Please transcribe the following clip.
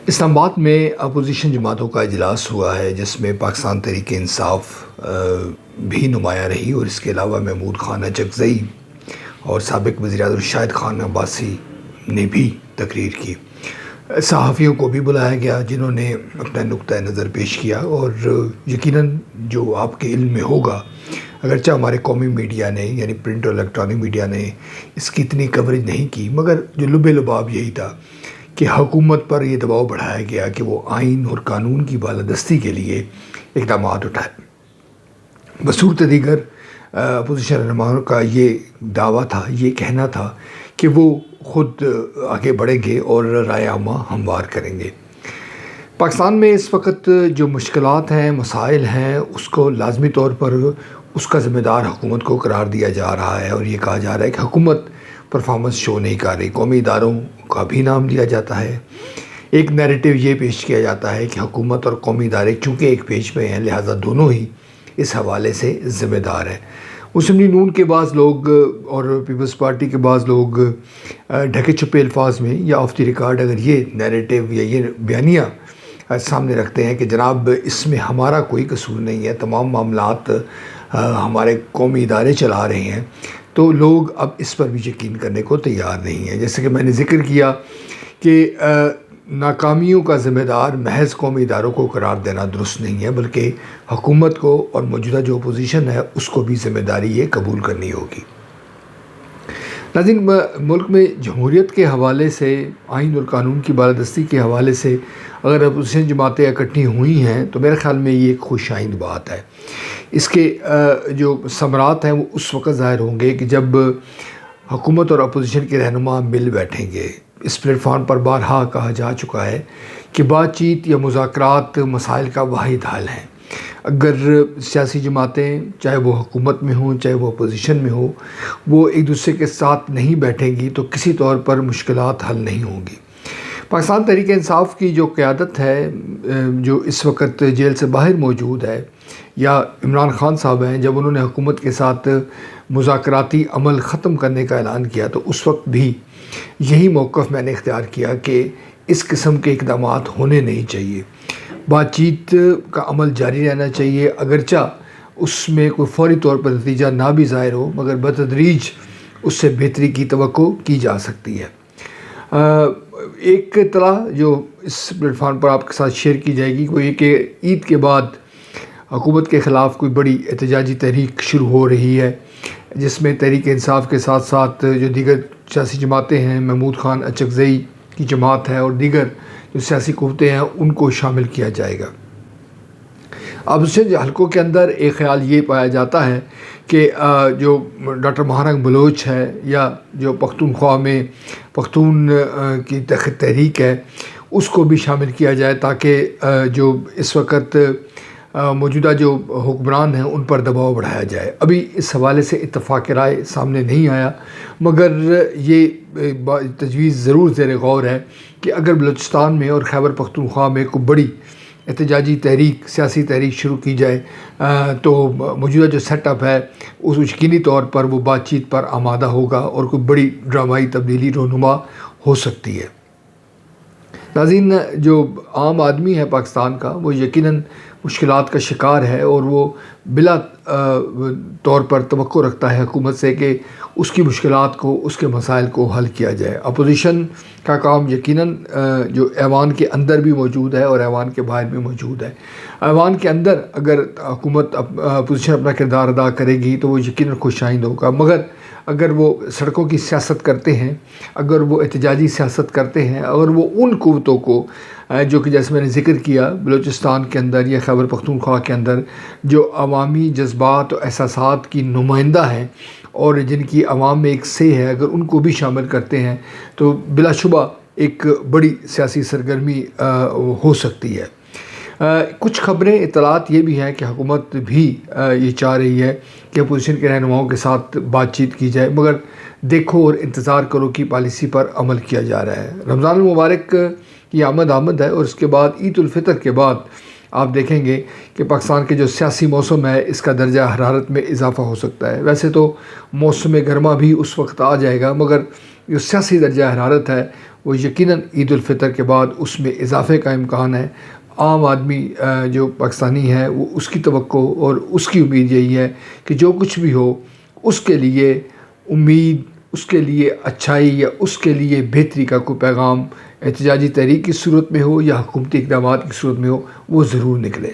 اسلام آباد میں اپوزیشن جماعتوں کا اجلاس ہوا ہے جس میں پاکستان تحریک انصاف بھی نمایاں رہی اور اس کے علاوہ محمود خان اچکزئی اور سابق وزیر اعظم شاہد خان عباسی نے بھی تقریر کی۔ صحافیوں کو بھی بلایا گیا جنہوں نے اپنا نقطۂ نظر پیش کیا، اور یقیناً جو آپ کے علم میں ہوگا، اگرچہ ہمارے قومی میڈیا نے یعنی پرنٹ اور الیکٹرانک میڈیا نے اس کی اتنی کوریج نہیں کی، مگر جو لب لباب یہی تھا کہ حکومت پر یہ دباؤ بڑھایا گیا کہ وہ آئین اور قانون کی بالادستی کے لیے اقدامات اٹھائے۔ بصورت دیگر اپوزیشن رہنماؤں کا یہ دعویٰ تھا، یہ کہنا تھا کہ وہ خود آگے بڑھیں گے اور رائے عامہ ہموار کریں گے۔ پاکستان میں اس وقت جو مشکلات ہیں، مسائل ہیں، اس کو لازمی طور پر اس کا ذمہ دار حکومت کو قرار دیا جا رہا ہے، اور یہ کہا جا رہا ہے کہ حکومت پرفارمنس شو نہیں کر رہی۔ قومی اداروں کا بھی نام لیا جاتا ہے۔ ایک نیریٹو یہ پیش کیا جاتا ہے کہ حکومت اور قومی ادارے چونکہ ایک پیج پہ ہیں، لہٰذا دونوں ہی اس حوالے سے ذمہ دار ہیں۔ مسلم لیگ نون کے بعض لوگ اور پیپلز پارٹی کے بعض لوگ ڈھکے چھپے الفاظ میں یا آف دی ریکارڈ اگر یہ نیریٹو یا یہ بیانیہ سامنے رکھتے ہیں کہ جناب اس میں ہمارا کوئی قصور نہیں ہے، تمام معاملات ہمارے قومی ادارے چلا رہے ہیں، تو لوگ اب اس پر بھی یقین کرنے کو تیار نہیں ہیں۔ جیسے کہ میں نے ذکر کیا کہ ناکامیوں کا ذمہ دار محض قومی اداروں کو قرار دینا درست نہیں ہے، بلکہ حکومت کو اور موجودہ جو اپوزیشن ہے اس کو بھی ذمہ داری یہ قبول کرنی ہوگی۔ ناظرین، ملک میں جمہوریت کے حوالے سے، آئین اور قانون کی بالادستی کے حوالے سے اگر اپوزیشن جماعتیں اکٹھی ہوئی ہیں تو میرے خیال میں یہ ایک خوش آئند بات ہے۔ اس کے جو ثمرات ہیں وہ اس وقت ظاہر ہوں گے کہ جب حکومت اور اپوزیشن کے رہنما مل بیٹھیں گے۔ اس پلیٹ فارم پر بارہا کہا جا چکا ہے کہ بات چیت یا مذاکرات مسائل کا واحد حل ہیں۔ اگر سیاسی جماعتیں چاہے وہ حکومت میں ہوں چاہے وہ اپوزیشن میں ہوں، وہ ایک دوسرے کے ساتھ نہیں بیٹھیں گی تو کسی طور پر مشکلات حل نہیں ہوں گی۔ پاکستان تحریک انصاف کی جو قیادت ہے، جو اس وقت جیل سے باہر موجود ہے، یا عمران خان صاحب ہیں، جب انہوں نے حکومت کے ساتھ مذاکراتی عمل ختم کرنے کا اعلان کیا تو اس وقت بھی یہی موقف میں نے اختیار کیا کہ اس قسم کے اقدامات ہونے نہیں چاہیے۔ بات چیت کا عمل جاری رہنا چاہیے، اگرچہ اس میں کوئی فوری طور پر نتیجہ نہ بھی ظاہر ہو، مگر بتدریج اس سے بہتری کی توقع کی جا سکتی ہے۔ ایک اطلاع جو اس پلیٹ فارم پر آپ کے ساتھ شیئر کی جائے گی وہ یہ کہ عید کے بعد حکومت کے خلاف کوئی بڑی احتجاجی تحریک شروع ہو رہی ہے، جس میں تحریک انصاف کے ساتھ ساتھ جو دیگر سیاسی جماعتیں ہیں، محمود خان اچکزئی کی جماعت ہے اور دیگر جو سیاسی قوتیں ہیں ان کو شامل کیا جائے گا۔ اب اس حلقوں کے اندر ایک خیال یہ پایا جاتا ہے کہ جو ڈاکٹر مہارنگ بلوچ ہے یا جو پختونخوا میں پختون کی تحریک ہے اس کو بھی شامل کیا جائے، تاکہ جو اس وقت موجودہ جو حکمران ہیں ان پر دباؤ بڑھایا جائے۔ ابھی اس حوالے سے اتفاق رائے سامنے نہیں آیا، مگر یہ تجویز ضرور زیر غور ہے کہ اگر بلوچستان میں اور خیبر پختونخوا میں کوئی بڑی احتجاجی تحریک، سیاسی تحریک شروع کی جائے تو موجودہ جو سیٹ اپ ہے اس یقینی طور پر وہ بات چیت پر آمادہ ہوگا اور کوئی بڑی ڈرامائی تبدیلی رونما ہو سکتی ہے۔ ناظرین، جو عام آدمی ہے پاکستان کا وہ یقیناً مشکلات کا شکار ہے، اور وہ بلا طور پر توقع رکھتا ہے حکومت سے کہ اس کی مشکلات کو، اس کے مسائل کو حل کیا جائے۔ اپوزیشن کا کام یقیناً جو ایوان کے اندر بھی موجود ہے اور ایوان کے باہر بھی موجود ہے۔ ایوان کے اندر اگر حکومت اپوزیشن اپنا کردار ادا کرے گی تو وہ یقیناً خوش آئند ہوگا، مگر اگر وہ سڑکوں کی سیاست کرتے ہیں، اگر وہ احتجاجی سیاست کرتے ہیں، اگر وہ ان قوتوں کو جو کہ جیسے میں نے ذکر کیا بلوچستان کے اندر یا خیبر پختونخوا کے اندر جو عوامی جذبات و احساسات کی نمائندہ ہیں اور جن کی عوام میں ایک سے ہے، اگر ان کو بھی شامل کرتے ہیں تو بلا شبہ ایک بڑی سیاسی سرگرمی ہو سکتی ہے۔ کچھ خبریں، اطلاعات یہ بھی ہیں کہ حکومت بھی یہ چاہ رہی ہے کہ اپوزیشن کے رہنماؤں کے ساتھ بات چیت کی جائے، مگر دیکھو اور انتظار کرو کی پالیسی پر عمل کیا جا رہا ہے۔ رمضان المبارک کی آمد ہے، اور اس کے بعد عید الفطر کے بعد آپ دیکھیں گے کہ پاکستان کے جو سیاسی موسم ہے اس کا درجہ حرارت میں اضافہ ہو سکتا ہے۔ ویسے تو موسم گرما بھی اس وقت آ جائے گا، مگر جو سیاسی درجہ حرارت ہے وہ یقیناً عید الفطر کے بعد اس میں اضافے کا امکان ہے۔ عام آدمی جو پاکستانی ہے وہ اس کی توقع اور اس کی امید یہی ہے کہ جو کچھ بھی ہو اس کے لیے امید، اس کے لیے اچھائی یا اس کے لیے بہتری کا کوئی پیغام احتجاجی تحریک کی صورت میں ہو یا حکومتی اقدامات کی صورت میں ہو وہ ضرور نکلے۔